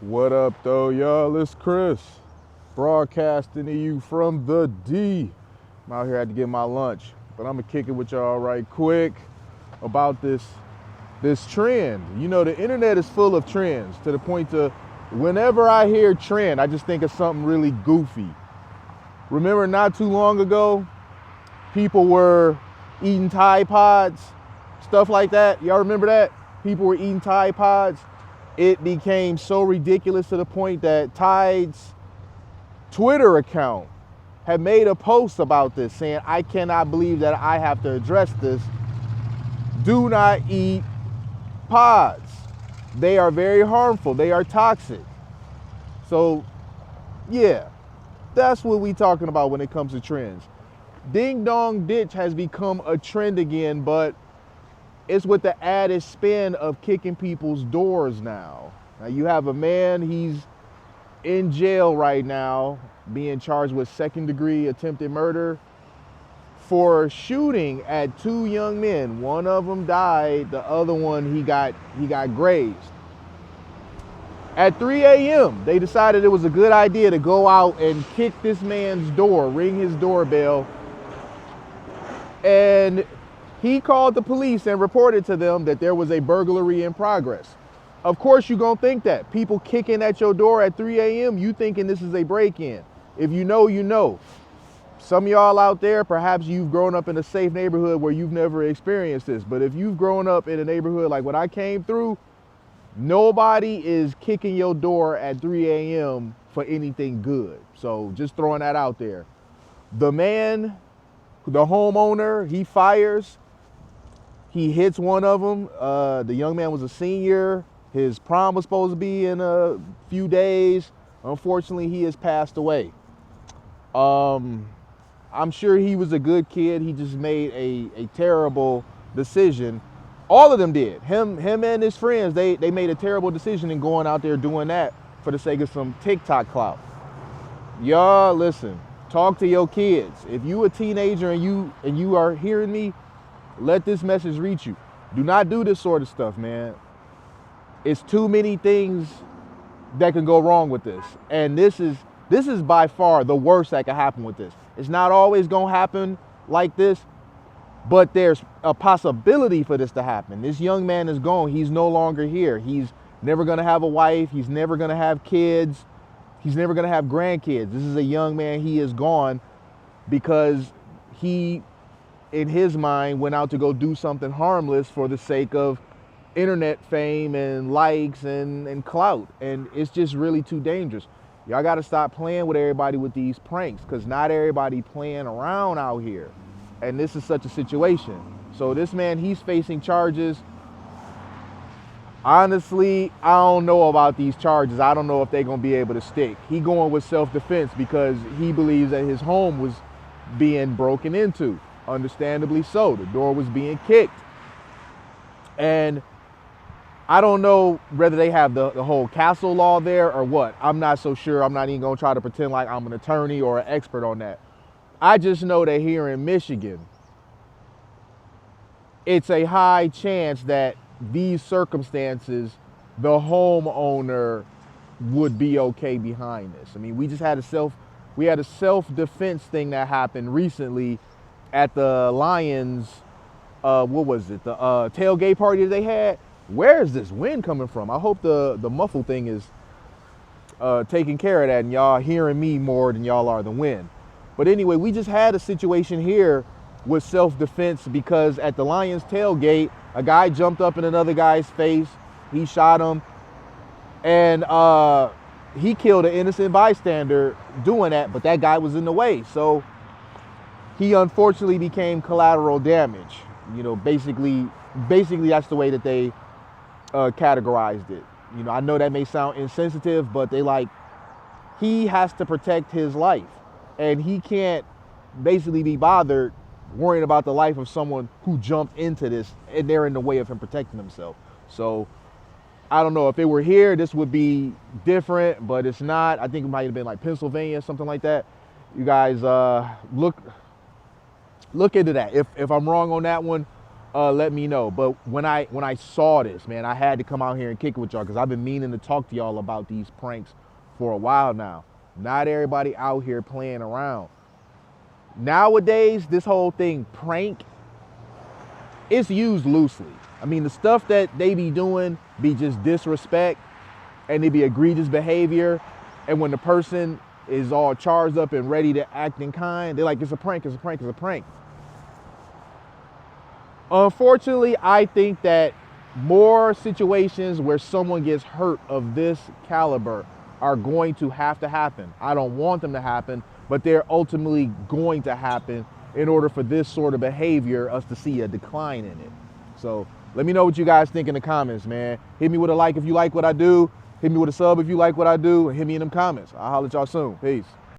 What up, though, y'all? It's Chris, broadcasting to you from the D. I'm out here, I had to get my lunch, but I'm gonna kick it with y'all right quick about this trend. You know, the internet is full of trends to the point to whenever I hear trend, I just think of something really goofy. Remember, not too long ago, people were eating Tide Pods, stuff like that. Y'all remember that? People were eating Tide Pods. It became so ridiculous to the point that Tide's Twitter account had made a post about this saying, I cannot believe that I have to address this. Do not eat pods. They are very harmful. They are toxic. So, yeah, that's what we talking about when it comes to trends. Ding Dong Ditch has become a trend again, but it's with the added spin of kicking people's doors now. Now you have a man, he's in jail right now, being charged with second-degree attempted murder for shooting at two young men. One of them died, the other one he got grazed. At 3 a.m., they decided it was a good idea to go out and kick this man's door, ring his doorbell, and he called the police and reported to them that there was a burglary in progress. Of course, you're going to think that. People kicking at your door at 3 a.m., you thinking this is a break-in. If you know, you know. Some of y'all out there, perhaps you've grown up in a safe neighborhood where you've never experienced this. But if you've grown up in a neighborhood like what I came through, nobody is kicking your door at 3 a.m. for anything good. So just throwing that out there. The man, the homeowner, he fires. He hits one of them. The young man was a senior. His prom was supposed to be in a few days. Unfortunately, he has passed away. I'm sure he was a good kid. He just made a terrible decision. All of them did. Him and his friends, they made a terrible decision in going out there doing that for the sake of some TikTok clout. Y'all, listen, talk to your kids. If you a teenager and you are hearing me, let this message reach you. Do not do this sort of stuff, man. It's too many things that can go wrong with this. And this is by far the worst that can happen with this. It's not always going to happen like this, but there's a possibility for this to happen. This young man is gone. He's no longer here. He's never going to have a wife. He's never going to have kids. He's never going to have grandkids. This is a young man. He is gone because he, in his mind, went out to go do something harmless for the sake of internet fame and likes and clout. And it's just really too dangerous. Y'all got to stop playing with everybody with these pranks, because not everybody playing around out here. And this is such a situation. So this man, he's facing charges. Honestly, I don't know about these charges. I don't know if they're going to be able to stick. He going with self-defense because he believes that his home was being broken into. Understandably so. The door was being kicked. And I don't know whether they have the whole castle law there or what. I'm not so sure. I'm not even going to try to pretend like I'm an attorney or an expert on that. I just know that here in Michigan, it's a high chance that these circumstances, the homeowner would be okay behind this. I mean, we had a self-defense thing that happened recently at the Lions, what was it? The tailgate party that they had. Where is this wind coming from? I hope the muffle thing is taking care of that and y'all hearing me more than y'all are the wind. But anyway, we just had a situation here with self-defense because at the Lions tailgate, a guy jumped up in another guy's face. He shot him, and he killed an innocent bystander doing that, but that guy was in the way. So he unfortunately became collateral damage. You know, basically that's the way that they categorized it. You know, I know that may sound insensitive, but he has to protect his life, and he can't basically be bothered worrying about the life of someone who jumped into this and they're in the way of him protecting himself. So I don't know if it were here, this would be different, but it's not. I think it might have been like Pennsylvania, something like that. You guys look into that. If I'm wrong on that one, let me know. But when I saw this, man, I had to come out here and kick it with y'all because I've been meaning to talk to y'all about these pranks for a while now. Not everybody out here playing around. Nowadays, this whole thing, prank, it's used loosely. I mean, the stuff that they be doing be just disrespect and they be egregious behavior. And when the person is all charged up and ready to act in kind, they're like, it's a prank, it's a prank, it's a prank. Unfortunately, I think that more situations where someone gets hurt of this caliber are going to have to happen. I don't want them to happen, but they're ultimately going to happen in order for this sort of behavior, us to see a decline in it. So let me know what you guys think in the comments, man. Hit me with a like if you like what I do. Hit me with a sub if you like what I do. And hit me in them comments. I'll holler at y'all soon. Peace.